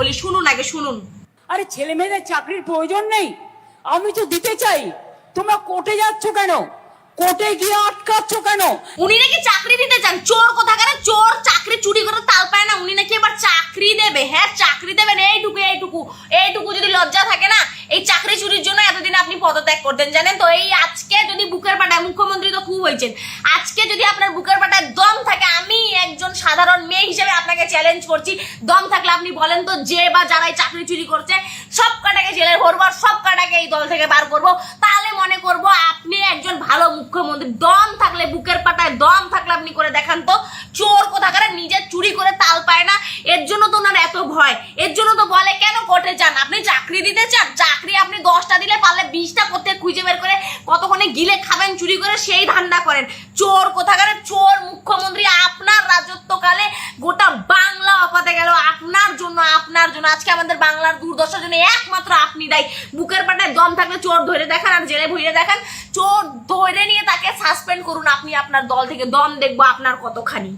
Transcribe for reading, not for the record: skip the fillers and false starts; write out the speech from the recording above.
বলি, শুনুন আগে শুনুন। আরে ছেলে মেয়েদের চাকরির প্রয়োজন নেই, আমি তো দিতে চাই, তোমরা কোর্টে যাচ্ছ কেন? কোর্টে গিয়ে আটকাচ্ছ কেন? উনি নাকি চাকরি দিতে চান, চোর কোথাকার চোর, চাকরি চুরি করে তাল পায় না, উনি নাকি এবার চাকরি দেবে। হ্যাঁ চাকরি দেবেন, এইটুকু এইটুকু এইটুকু যদি লজ্জা থাকে না, এই চাকরি চুরির জন্য এতদিন আপনি পদত্যাগ করতেন জানেন তো। এই আজকে যদি বুকের পাটায়, মুখ্যমন্ত্রী তো খুব হয়েছেন, আজকে যদি আপনার বুকের পাটায় দম থাকে, আমি একজন সাধারণ মেয়ে হিসেবে আপনাকে চ্যালেঞ্জ করছি, দম থাকলে আপনি বলেন তো, যে বা যারাই চাকরি চুরি করছে সব কাটাকে জেলে ভরবো আর সব কাটাকে এই দল থেকে বার করবো, তাহলে মনে করবো আপনি একজন ভালো মুখ্যমন্ত্রী। দম থাকলে, বুকের পাটায় দম থাকলে আপনি করে দেখান তো। চোর কোথাকার নিজে চুরি করে তাল পায় না, এর জন্য তো ওনার এত ভয়, এর জন্য তো বলে কেন কোর্টে যান। আপনি চাকরি দিতে চান, চাকরি আপনি 10টা দিলে পারলে 20টা করতে খুঁজে বের করে কতক্ষণে গিলে খাবেন চুরি করে, সেই ধান্দা করেন। চোর কোথাকার চোর মুখ্যমন্ত্রী, আপনার রাজত্বকালে গোটা বাংলা অপাতে গেল আপনার জন্য, আপনার জন্য। আজকে আমাদের বাংলার দুর্দশার জন্য একমাত্র আপনি দায়ী। বুকের পাটায় দম থাকলে চোর ধরে দেখান আর জেলে ভরে দেখান, চোর ধরে নিয়ে তাকে সাসপেন্ড করুন আপনি আপনার দল থেকে, দম দেখবো আপনার কতখানি।